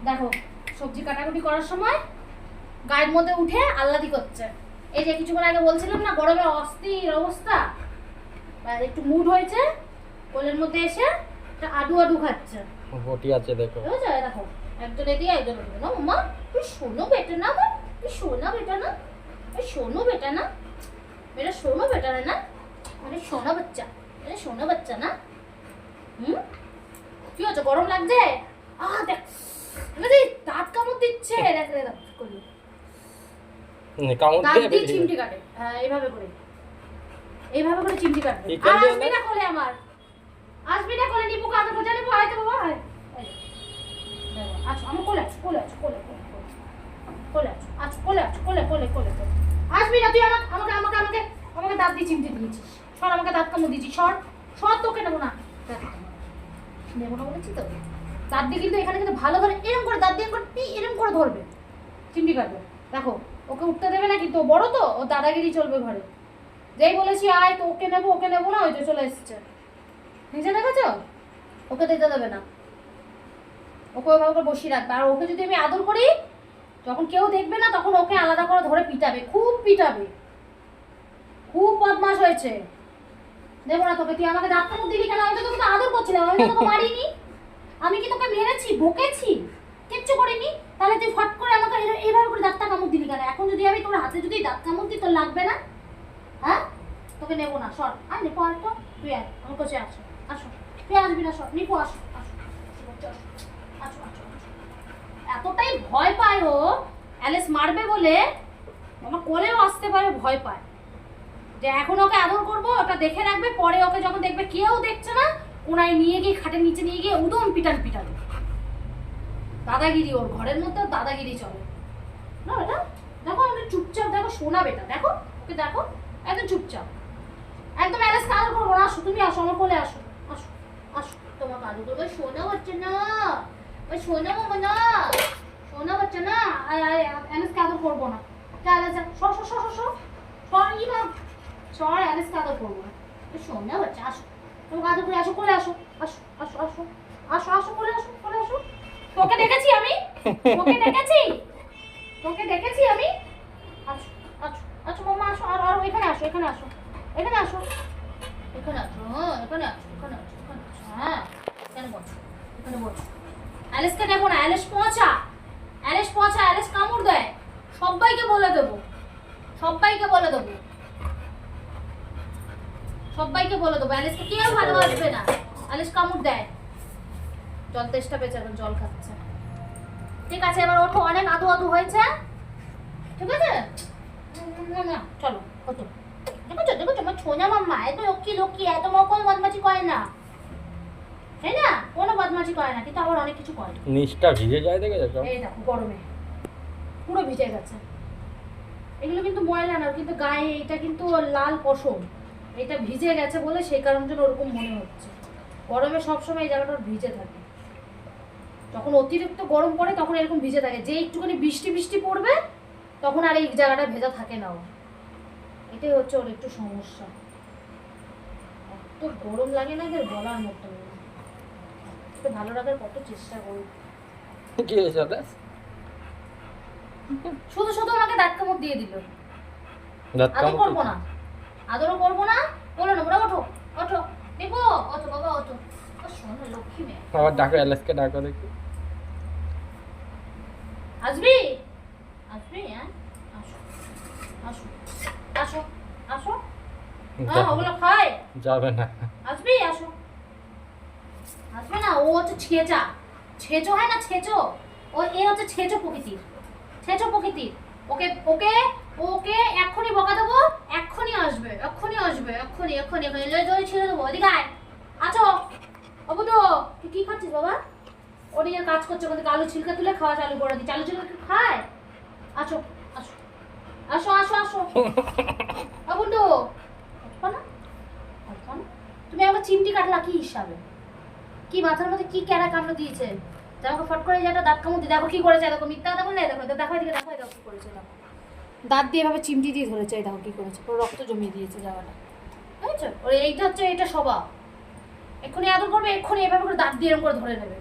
দেখো সবজি কাটাকুটি করার সময় গায়ের মধ্যে উঠে আল্লাদি করছে। এই যে কিছুক্ষণ আগে বলছিলাম না গরমে অস্থির অবস্থা, একটু মুড হয়েছে, কোলের মধ্যে এসে আডু আডু খাচ্ছে। বটি আছে দেখো, বুঝছো? দেখো একজন এদিকে একজন ওদিকে। না মা তুই শোনো বেটা না, মা তুই শোনা বেটা না, তুই শোনো বেটা না, মেরা শোনো বেটা না, মানে সোনা বাচ্চা, মানে সোনা বাচ্চা না। কি হচ্ছে, গরম লাগছে? দেখ দাঁত কামড় দিচ্ছে, দেখ দাঁত করি দাঁত দিয়ে চিমটি কাটে। হ্যাঁ এইভাবে করে, এইভাবে করে চিমটি কাটবে। আর আসবি না কোলে আমার, আসবি না কোলে, নিবু কাঁদা বোঝা নিবু, আয় তো বাবা আয়। আচ্ছা আমার কোলে আছো, কোলে আছো, কোলে কোলে কোলে আছো, আচ্ছা কোলে আছো, কোলে কোলে কোলে কোলে। আসবি না তুই, আমাকে আমাকে আমাকে আমাকে আমাকে দাঁত দিয়ে চিমটি দিয়েছিস। সর, আমাকে দাঁত কামড় দিয়েছিস, সর সর, তোকে নেবো না, নেবো না বলেছি তো। দাঁত দিয়ে কিন্তু এখানে কিন্তু ভালো করে এরকম করে দাঁত দিয়ে এরকম করে ধরবে, চিমটি কাটবে। দেখো ওকে উঠতে দেবে না কিন্তু, বড় তো, ও দাদাগিরি চলবে ঘরে। যেই বলেছি আয় তো ওকে নেবো না, ওই তো চলে এসছে নিজে, দেখেছো? ওকে দিতে দেবে না, ওকে ওইভাবে করে বসিয়ে রাখবে। আর ওকে যদি আমি আদর করি, যখন কেউ দেখবে না তখন ওকে আলাদা করে ধরে পিটাবে, খুব পিটাবে, খুব বদমাশ হয়েছে। দেবো না তোকে, তুই আমাকে দাঁত কামড় দিবি কেন? আমি তো তোকে আদর করছিলাম, আমি তো তোকে মারিনি, আমি কি তোকে মেরেছি, বকেছি? কিচ্ছু করিনি, তাহলে তুই ফট করে আমাকে এইভাবে করে দাঁতটা কামড় দিবি কেন? এখন যদি আমি তোর হাতে যদি দাঁত কামড় দিই, তোর লাগবে না? হ্যাঁ তোকে নেবো না, সর। আর নিপো আর তো তুই আয় আমার কাছে, আসো আসো, তুই আসবি না, সর নিপো, আসো আসো আসো আসো। এতটাই ভয় পায় ও, অ্যালেস মারবে বলে আমার কোলেও আসতে পারে, ভয় পায় যে এখন ওকে আদর করবো, ওটা দেখে রাখবে, পরে ওকে যখন দেখবে কেউ দেখছে না, কোনায় নিয়ে গিয়ে খাটের নিচে নিয়ে গিয়ে উদম পিটাবে। দাদাগিরি, ওর ঘরের মধ্যে দাদাগিরি চলে না। এটা দেখো আমাদের চুপচাপ, দেখো শোনা বেটা, দেখো ওকে দেখো একদম চুপচাপ, একদম অ্যালেস আদর করবো না। আসো তুমি, আসো আমার কোলে, আসো আসো আসো, তোমার আদর করবো। শোনা বাচ্চা না, ওই শোনা মামা না, শোনা বাচ্চা না, অ্যালেসকে আদর করবো না। সর সর সর সর সর, ই মা সর, অ্যালেসকে আদর করবো না। শোনা বাচ্চা, আসো তোমাকে আদর করে, আসো কোলে, আসো আসো আসো আসো আসো আসো কোলে, আসো কোলে আসো। তোকে দেখেছি আমি, তোকে দেখেছি, তোকে দেখেছি আমি। আসো আসো আসো মামা, আসো, আর আর এখানে আসো, এখানে আসো, এখানে আসো, এখানে আসো, এখানে আসো, এখানে আসো, এখানে আসো। হ্যাঁ এখানে বসো, এখানে বসো। অ্যালেসকে নেবো না, অ্যালেস পচা, অ্যালেস পচা, অ্যালেস কামড় দেয়। সবাইকে বলে দেবো, সবাইকে বলে দেবো, সবাইকে বলে দেবো, অ্যালেসকে কেউ ভালোবাসবে না, অ্যালেস কামড় দেয়। জল তেষ্টা পেয়েছে, এখন জল খাচ্ছে। ঠিক আছে এবার ওঠো, অনেক আদু আদু হয়েছে, ঠিক আছে? চলো ওঠো। দেখো তোমার ছোনা মাম্মা এত লক্ষ্মী, এত কোনো বদমাচি করে না, তাই না? কোনো বদমাচি করে না, কিন্তু আবার অনেক কিছু করে। নিচটা ভিজে যায়, দেখো এই দেখো গরমে পুরো ভিজে গেছে। এগুলো কিন্তু ময়লা না, কিন্তু গায়ে এটা কিন্তু লাল পশম, এটা ভিজে গেছে বলে সেই কারণের জন্য ওরকম মনে হচ্ছে। গরমে সবসময় এই জায়গাটা ভিজে থাকে, যখন অতিরিক্ত গরম পড়ে তখন এরকম ভিজে থাকে, যে একটুখানি বৃষ্টি পড়বে তখন আর এই জায়গাটা ভেজা থাকে না। এটাই হচ্ছে ওর একটু সমস্যা। এত গরম লাগে না এদের বলার মতো, একটু ভালো রাখার কত চেষ্টা করি। কি হয়েছে? শুধু শুধু আমাকে দাঁত কামড় দিয়ে দিল। দাঁত আদর করবো না, আদরও করবো না, বলো না, ওঠো ওঠো দেখো, ওঠো বাবা ওঠো, ও শোনো লক্ষ্মী মেয়ে। আবার ডাকো, অ্যালেসকে ডাকো দেখি। আসবি আসবি, হ্যাঁ আসো আসো আসো আসো। হ্যাঁ ওগুলো খায়, যাবে না, আসবি আসো, আসবে না। ও হচ্ছে ছেচো হয় না, ছেচো, ও এ হচ্ছে ছেচো প্রকৃতির, ছেচো প্রকৃতির। ওকে ওকে ওকে এক্ষুনি বকা দেবো, এক্ষুনি আসবে, এক্ষুনি আসবে, এক্ষুনি এক্ষুনি এক্ষুনি জয় ছেড়ে দেবো। এদিকে আয়, আছো বাবু তো, তুই কি খাচ্ছিস বাবা? ও নিজের কাজ করছে, ওখানে আলু ছিলকা তুলে খাওয়া চালু করে দিচ্ছে, আলু ছিলকা খায়। আসো আসো আসো আসো আসো বাবু তো, না তুমি আমাকে চিমটি কাটলা কি হিসাবে? কি মাথার মধ্যে কি ক্যারা কাণ্ড দিয়েছে? আমাকে ফট করে যেটা দাঁত কামড় দিয়ে, দেখো কি করেছে, দেখো মিথ্যা কথা বলে, দেখো দেখো এদিকে, দেখো দেখো কি করেছে, দেখো দাঁত দিয়ে এভাবে চিমটি দিয়ে ধরেছে, দেখো কি করেছে, পুরো রক্ত জমিয়ে দিয়েছে জায়গাটা, বুঝেছো? ওর এইটা হচ্ছে এটা স্বভাব, এক্ষুনি আদর করবে, এক্ষুনি এভাবে করে দাঁত দিয়ে এরকম করে ধরে নেবে।